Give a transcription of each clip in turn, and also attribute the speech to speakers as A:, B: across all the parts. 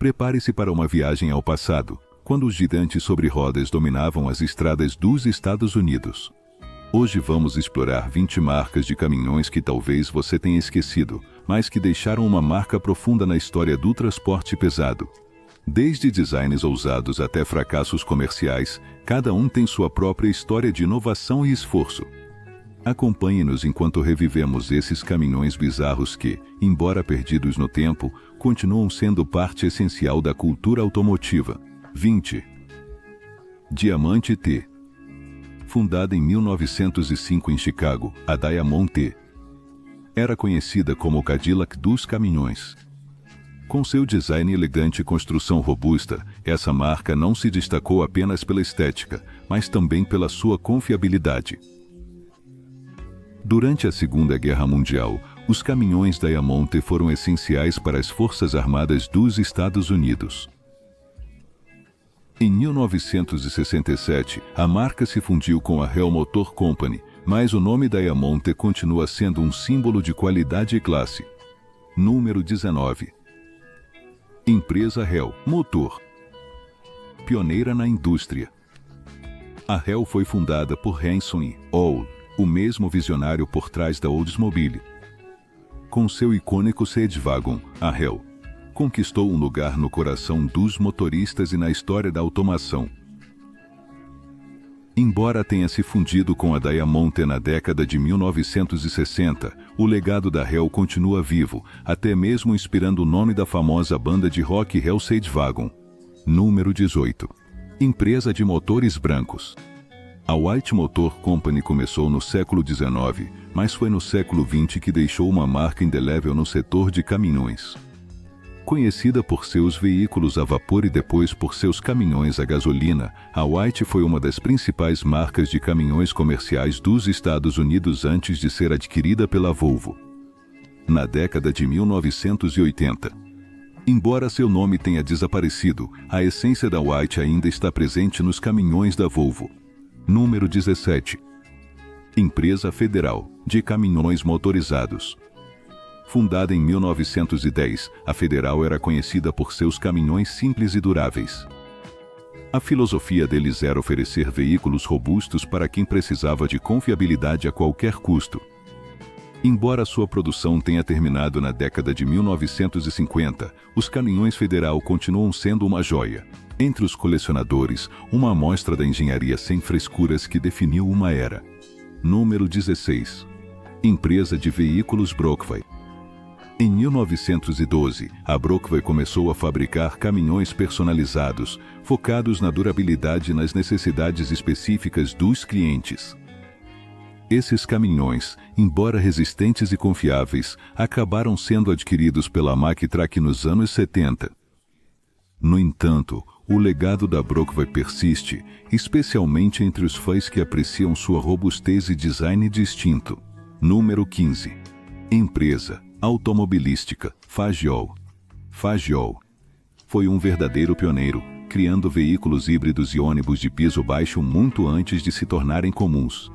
A: Prepare-se para uma viagem ao passado, quando os gigantes sobre rodas dominavam as estradas dos Estados Unidos. Hoje vamos explorar 20 marcas de caminhões que talvez você tenha esquecido, mas que deixaram uma marca profunda na história do transporte pesado. Desde designs ousados até fracassos comerciais, cada um tem sua própria história de inovação e esforço. Acompanhe-nos enquanto revivemos esses caminhões bizarros que, embora perdidos no tempo, continuam sendo parte essencial da cultura automotiva. 20. Diamante T. Fundada em 1905 em Chicago, a Diamond T era conhecida como o Cadillac dos caminhões. Com seu design elegante e construção robusta, essa marca não se destacou apenas pela estética, mas também pela sua confiabilidade. Durante a Segunda Guerra Mundial, os caminhões Diamond foram essenciais para as Forças Armadas dos Estados Unidos. Em 1967, a marca se fundiu com a Hell Motor Company, mas o nome Diamond continua sendo um símbolo de qualidade e classe. Número 19. Empresa Hell Motor. Pioneira na indústria. A Hell foi fundada por Henson Hall, o mesmo visionário por trás da Oldsmobile. Com seu icônico Sedan, a Hell conquistou um lugar no coração dos motoristas e na história da automação. Embora tenha se fundido com a Diamond na década de 1960, o legado da Hell continua vivo, até mesmo inspirando o nome da famosa banda de rock Hell Sedan. Número 18. Empresa de motores brancos. A White Motor Company começou no século XIX, mas foi no século XX que deixou uma marca indelével no setor de caminhões. Conhecida por seus veículos a vapor e depois por seus caminhões a gasolina, a White foi uma das principais marcas de caminhões comerciais dos Estados Unidos antes de ser adquirida pela Volvo. Na década de 1980. Embora seu nome tenha desaparecido, a essência da White ainda está presente nos caminhões da Volvo. Número 17. Empresa Federal de Caminhões Motorizados. Fundada em 1910, a Federal era conhecida por seus caminhões simples e duráveis. A filosofia deles era oferecer veículos robustos para quem precisava de confiabilidade a qualquer custo. Embora sua produção tenha terminado na década de 1950, os caminhões Federal continuam sendo uma joia. Entre os colecionadores, uma amostra da engenharia sem frescuras que definiu uma era. Número 16. Empresa de Veículos Brockway. Em 1912, a Brockway começou a fabricar caminhões personalizados, focados na durabilidade e nas necessidades específicas dos clientes. Esses caminhões, embora resistentes e confiáveis, acabaram sendo adquiridos pela Mack-Truck nos anos 70. No entanto, o legado da Brockway persiste, especialmente entre os fãs que apreciam sua robustez e design distinto. Número 15. Empresa automobilística Fagioli. Fagioli foi um verdadeiro pioneiro, criando veículos híbridos e ônibus de piso baixo muito antes de se tornarem comuns.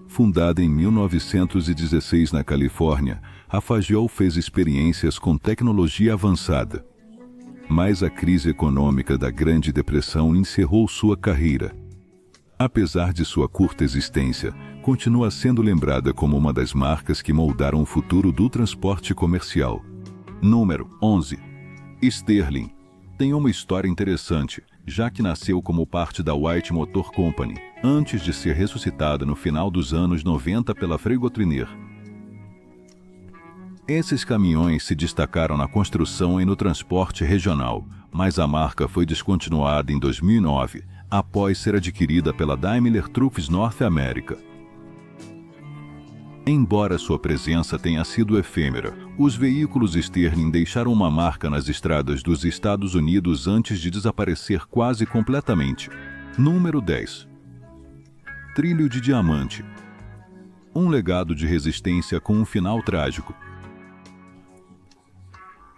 A: Fundada em 1916 na Califórnia, a Fagioli fez experiências com tecnologia avançada. Mas a crise econômica da Grande Depressão encerrou sua carreira. Apesar de sua curta existência, continua sendo lembrada como uma das marcas que moldaram o futuro do transporte comercial. Número 11. Sterling. Tem uma história interessante, já que nasceu como parte da White Motor Company, antes de ser ressuscitada no final dos anos 90 pela Freightliner. Esses caminhões se destacaram na construção e no transporte regional, mas a marca foi descontinuada em 2009, após ser adquirida pela Daimler Trucks North America. Embora sua presença tenha sido efêmera, os veículos Sterling deixaram uma marca nas estradas dos Estados Unidos antes de desaparecer quase completamente. Número 10. Trilho de diamante. Um legado de resistência com um final trágico.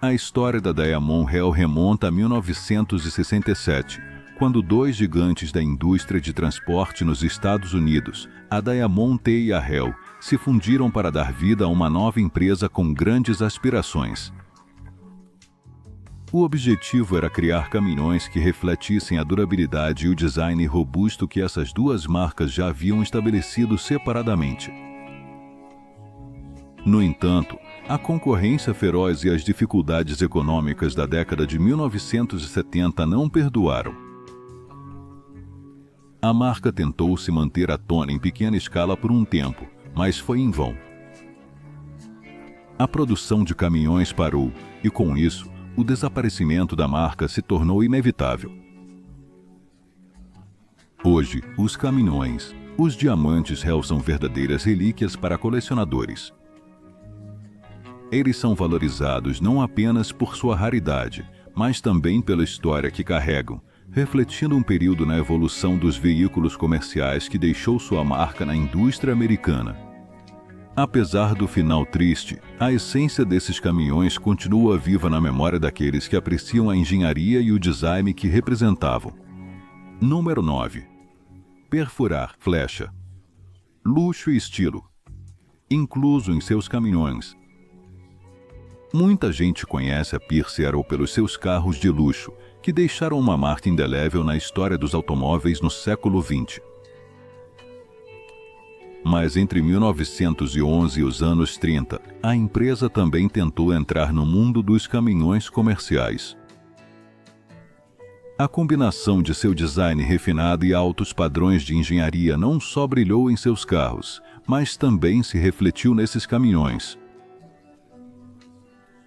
A: A história da Diamond Hell remonta a 1967, quando dois gigantes da indústria de transporte nos Estados Unidos, a Diamond T e a Hell, se fundiram para dar vida a uma nova empresa com grandes aspirações. O objetivo era criar caminhões que refletissem a durabilidade e o design robusto que essas duas marcas já haviam estabelecido separadamente. No entanto, a concorrência feroz e as dificuldades econômicas da década de 1970 não perdoaram. A marca tentou se manter à tona em pequena escala por um tempo, mas foi em vão. A produção de caminhões parou e, com isso, o desaparecimento da marca se tornou inevitável. Hoje, os caminhões, os diamantes Hell são verdadeiras relíquias para colecionadores. Eles são valorizados não apenas por sua raridade, mas também pela história que carregam, refletindo um período na evolução dos veículos comerciais que deixou sua marca na indústria americana. Apesar do final triste, a essência desses caminhões continua viva na memória daqueles que apreciam a engenharia e o design que representavam. Número 9. Perfurar flecha. Luxo e estilo. Incluso em seus caminhões. Muita gente conhece a Pierce Arrow pelos seus carros de luxo, que deixaram uma marca indelével na história dos automóveis no século XX. Mas entre 1911 e os anos 30, a empresa também tentou entrar no mundo dos caminhões comerciais. A combinação de seu design refinado e altos padrões de engenharia não só brilhou em seus carros, mas também se refletiu nesses caminhões.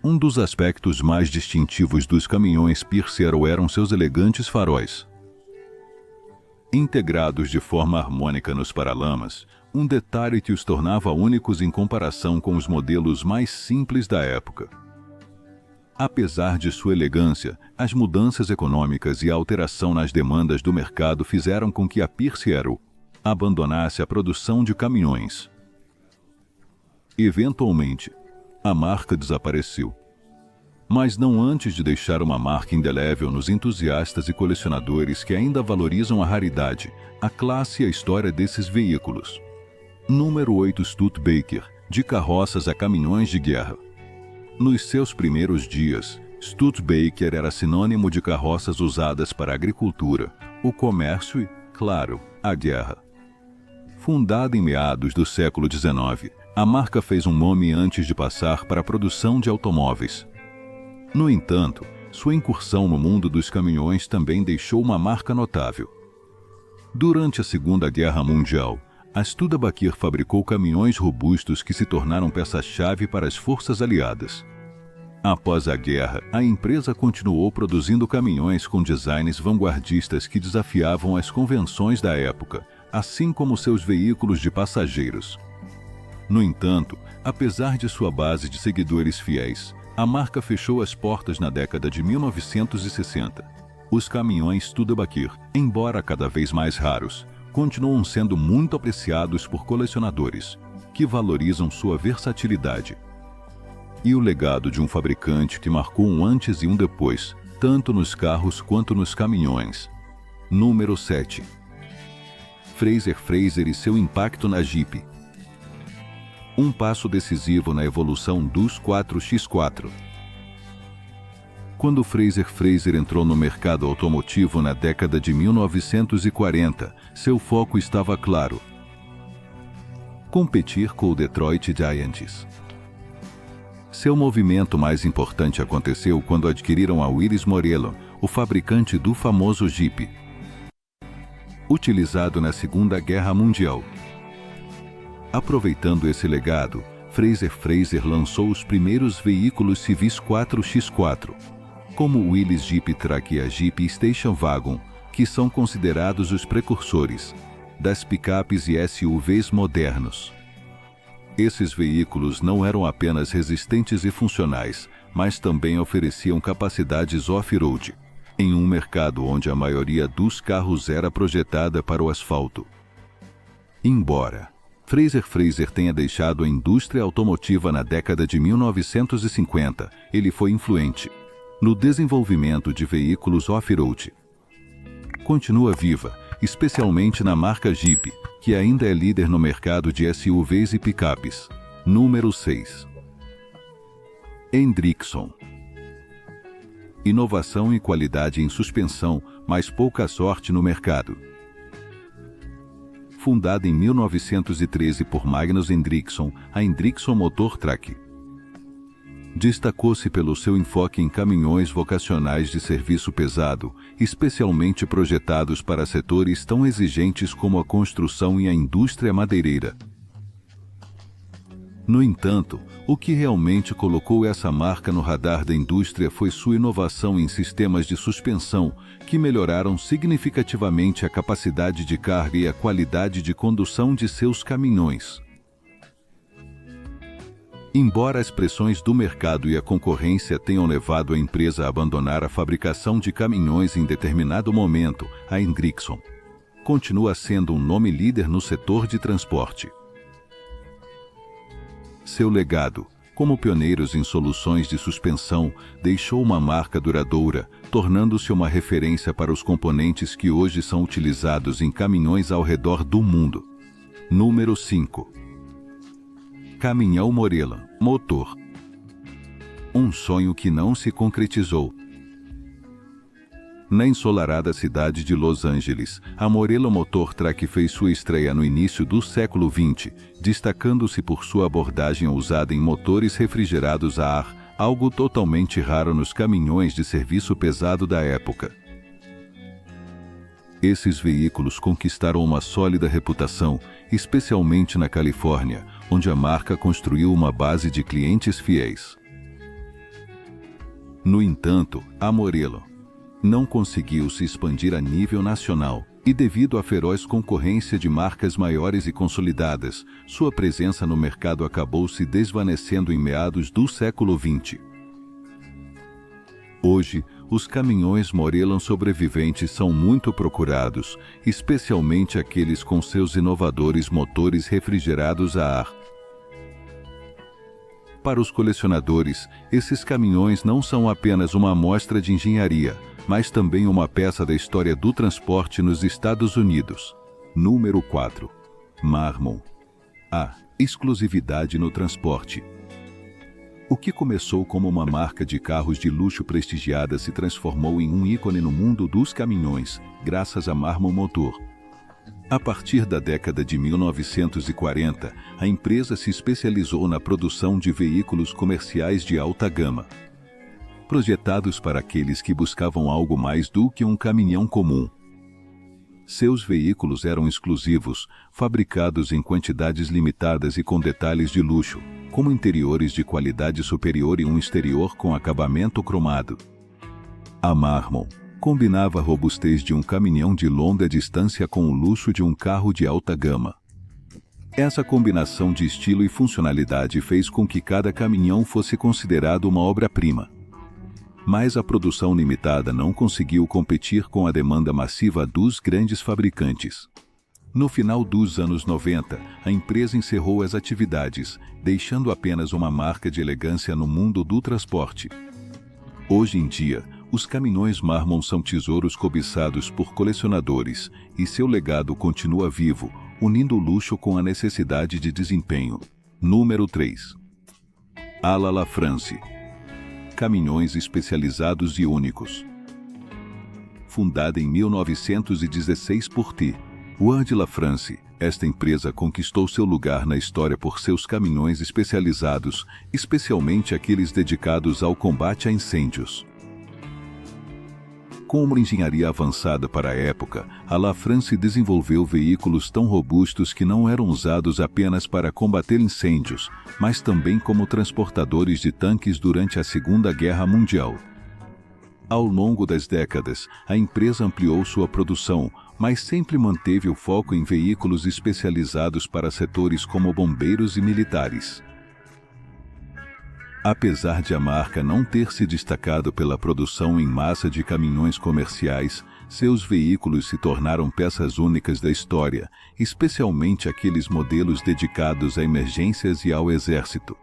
A: Um dos aspectos mais distintivos dos caminhões Pierce Arrow eram seus elegantes faróis. Integrados de forma harmônica nos paralamas, um detalhe que os tornava únicos em comparação com os modelos mais simples da época. Apesar de sua elegância, as mudanças econômicas e a alteração nas demandas do mercado fizeram com que a Pierce Arrow abandonasse a produção de caminhões. Eventualmente, a marca desapareceu. Mas não antes de deixar uma marca indelével nos entusiastas e colecionadores que ainda valorizam a raridade, a classe e a história desses veículos. Número 8. Studebaker, de carroças a caminhões de guerra. Nos seus primeiros dias, Studebaker era sinônimo de carroças usadas para a agricultura, o comércio e, claro, a guerra. Fundada em meados do século XIX, a marca fez um nome antes de passar para a produção de automóveis. No entanto, sua incursão no mundo dos caminhões também deixou uma marca notável. Durante a Segunda Guerra Mundial, a Studebaker fabricou caminhões robustos que se tornaram peça-chave para as forças aliadas. Após a guerra, a empresa continuou produzindo caminhões com designs vanguardistas que desafiavam as convenções da época, assim como seus veículos de passageiros. No entanto, apesar de sua base de seguidores fiéis, a marca fechou as portas na década de 1960. Os caminhões Studebaker, embora cada vez mais raros, continuam sendo muito apreciados por colecionadores, que valorizam sua versatilidade. E o legado de um fabricante que marcou um antes e um depois, tanto nos carros quanto nos caminhões. Número 7. Fraser e seu impacto na Jeep. Um passo decisivo na evolução dos 4x4. Quando Fraser entrou no mercado automotivo na década de 1940, seu foco estava claro: competir com o Detroit Giants. Seu movimento mais importante aconteceu quando adquiriram a Willis Morello, o fabricante do famoso Jeep, utilizado na Segunda Guerra Mundial. Aproveitando esse legado, Fraser lançou os primeiros veículos civis 4x4, como o Willys Jeep Track e a Jeep Station Wagon, que são considerados os precursores das picapes e SUVs modernos. Esses veículos não eram apenas resistentes e funcionais, mas também ofereciam capacidades off-road, em um mercado onde a maioria dos carros era projetada para o asfalto. Embora Fraser tenha deixado a indústria automotiva na década de 1950, ele foi influente no desenvolvimento de veículos off-road. Continua viva, especialmente na marca Jeep, que ainda é líder no mercado de SUVs e picapes. Número 6. Hendrickson. inovação e qualidade em suspensão, mas pouca sorte no mercado. Fundada em 1913 por Magnus Hendrickson, a Hendrickson Motor Truck destacou-se pelo seu enfoque em caminhões vocacionais de serviço pesado, especialmente projetados para setores tão exigentes como a construção e a indústria madeireira. No entanto, o que realmente colocou essa marca no radar da indústria foi sua inovação em sistemas de suspensão, que melhoraram significativamente a capacidade de carga e a qualidade de condução de seus caminhões. Embora as pressões do mercado e a concorrência tenham levado a empresa a abandonar a fabricação de caminhões em determinado momento, a Hendrickson continua sendo um nome líder no setor de transporte. Seu legado, como pioneiros em soluções de suspensão, deixou uma marca duradoura, tornando-se uma referência para os componentes que hoje são utilizados em caminhões ao redor do mundo. Número 5. Caminhão Moreland Motor. Um sonho que não se concretizou. Na ensolarada cidade de Los Angeles, a Moreland Motor Truck fez sua estreia no início do século XX, destacando-se por sua abordagem ousada em motores refrigerados a ar, algo totalmente raro nos caminhões de serviço pesado da época. Esses veículos conquistaram uma sólida reputação, especialmente na Califórnia, onde a marca construiu uma base de clientes fiéis. No entanto, a Moreland não conseguiu se expandir a nível nacional, e devido à feroz concorrência de marcas maiores e consolidadas, sua presença no mercado acabou se desvanecendo em meados do século XX. Hoje, os caminhões Moreland sobreviventes são muito procurados, especialmente aqueles com seus inovadores motores refrigerados a ar. Para os colecionadores, esses caminhões não são apenas uma amostra de engenharia, mas também uma peça da história do transporte nos Estados Unidos. Número 4. Marmon. A exclusividade no transporte. O que começou como uma marca de carros de luxo prestigiada se transformou em um ícone no mundo dos caminhões, graças a Marmon Motor. A partir da década de 1940, a empresa se especializou na produção de veículos comerciais de alta gama, projetados para aqueles que buscavam algo mais do que um caminhão comum. Seus veículos eram exclusivos, fabricados em quantidades limitadas e com detalhes de luxo, como interiores de qualidade superior e um exterior com acabamento cromado. A Marmon combinava a robustez de um caminhão de longa distância com o luxo de um carro de alta gama. Essa combinação de estilo e funcionalidade fez com que cada caminhão fosse considerado uma obra-prima. Mas a produção limitada não conseguiu competir com a demanda massiva dos grandes fabricantes. No final dos anos 90, a empresa encerrou as atividades, deixando apenas uma marca de elegância no mundo do transporte. Hoje em dia, os caminhões Marmon são tesouros cobiçados por colecionadores, e seu legado continua vivo, unindo o luxo com a necessidade de desempenho. Número 3. Ala La France. Caminhões especializados e únicos. Fundada em 1916 por T. Ward La France, esta empresa conquistou seu lugar na história por seus caminhões especializados, especialmente aqueles dedicados ao combate a incêndios. Com uma engenharia avançada para a época, a La France desenvolveu veículos tão robustos que não eram usados apenas para combater incêndios, mas também como transportadores de tanques durante a Segunda Guerra Mundial. Ao longo das décadas, a empresa ampliou sua produção, mas sempre manteve o foco em veículos especializados para setores como bombeiros e militares. Apesar de a marca não ter se destacado pela produção em massa de caminhões comerciais, seus veículos se tornaram peças únicas da história, especialmente aqueles modelos dedicados a emergências e ao exército.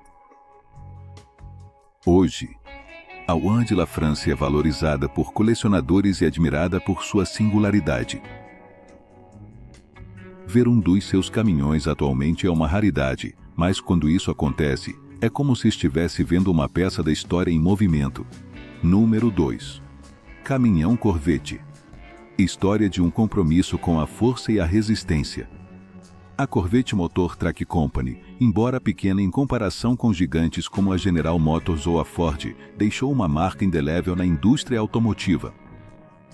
A: Hoje, a Ward La France é valorizada por colecionadores e admirada por sua singularidade. Ver um dos seus caminhões atualmente é uma raridade, mas quando isso acontece, é como se estivesse vendo uma peça da história em movimento. Número 2. Caminhão Corvette. História de um compromisso com a força e a resistência. A Corvette Motor Truck Company, embora pequena em comparação com gigantes como a General Motors ou a Ford, deixou uma marca indelével na indústria automotiva.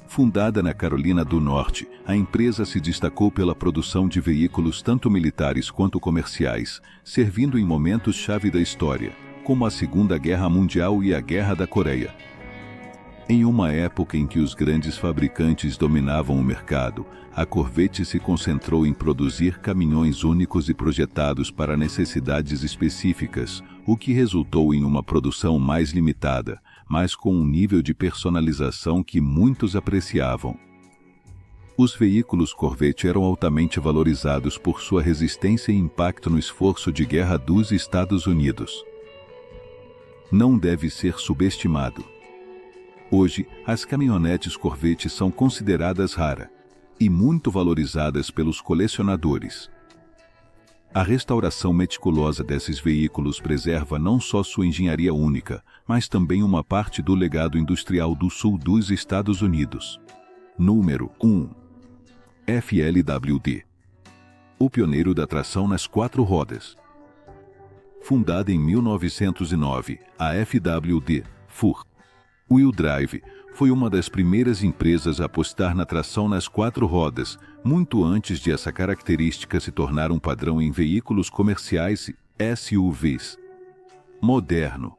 A: Fundada na Carolina do Norte, a empresa se destacou pela produção de veículos tanto militares quanto comerciais, servindo em momentos-chave da história, como a Segunda Guerra Mundial e a Guerra da Coreia. Em uma época em que os grandes fabricantes dominavam o mercado, a Corvette se concentrou em produzir caminhões únicos e projetados para necessidades específicas, o que resultou em uma produção mais limitada, mas com um nível de personalização que muitos apreciavam. Os veículos Corvette eram altamente valorizados por sua resistência e impacto no esforço de guerra dos Estados Unidos. Não deve ser subestimado. Hoje, as caminhonetes Corvette são consideradas raras e muito valorizadas pelos colecionadores. A restauração meticulosa desses veículos preserva não só sua engenharia única, mas também uma parte do legado industrial do sul dos Estados Unidos. Número 1. FLWD. O pioneiro da tração nas 4 rodas. Fundada em 1909, a FWD, Four Wheel Drive, foi uma das primeiras empresas a apostar na tração nas 4 rodas, muito antes de essa característica se tornar um padrão em veículos comerciais e SUVs. Moderno.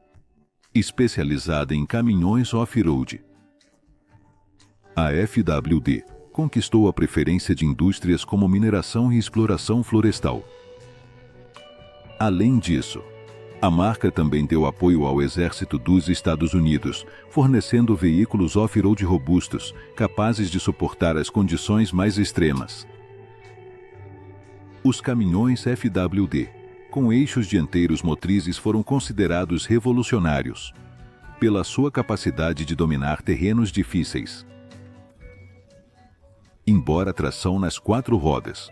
A: Especializada em caminhões off-road. A FWD conquistou a preferência de indústrias como mineração e exploração florestal. Além disso, a marca também deu apoio ao Exército dos Estados Unidos, fornecendo veículos off-road robustos, capazes de suportar as condições mais extremas. Os caminhões FWD, com eixos dianteiros motrizes, foram considerados revolucionários, pela sua capacidade de dominar terrenos difíceis. Embora a tração nas 4 rodas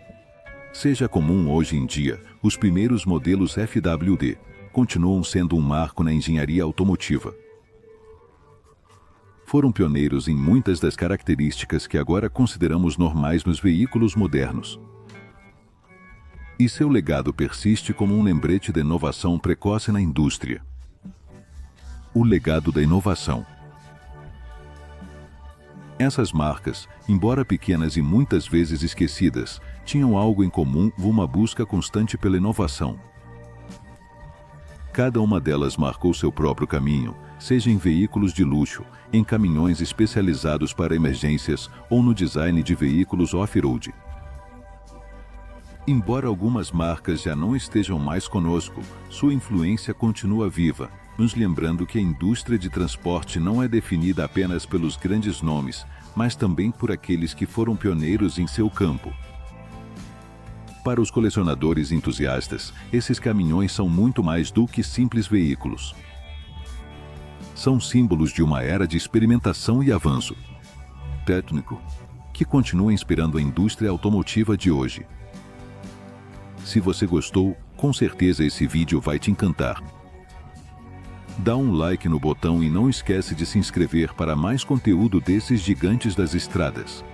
A: seja comum hoje em dia, os primeiros modelos FWD continuam sendo um marco na engenharia automotiva. Foram pioneiros em muitas das características que agora consideramos normais nos veículos modernos. E seu legado persiste como um lembrete da inovação precoce na indústria. O legado da inovação. Essas marcas, embora pequenas e muitas vezes esquecidas, tinham algo em comum: uma busca constante pela inovação. Cada uma delas marcou seu próprio caminho, seja em veículos de luxo, em caminhões especializados para emergências ou no design de veículos off-road. Embora algumas marcas já não estejam mais conosco, sua influência continua viva, nos lembrando que a indústria de transporte não é definida apenas pelos grandes nomes, mas também por aqueles que foram pioneiros em seu campo. Para os colecionadores entusiastas, esses caminhões são muito mais do que simples veículos. São símbolos de uma era de experimentação e avanço técnico, que continua inspirando a indústria automotiva de hoje. Se você gostou, com certeza esse vídeo vai te encantar. Dá um like no botão e não esquece de se inscrever para mais conteúdo desses gigantes das estradas.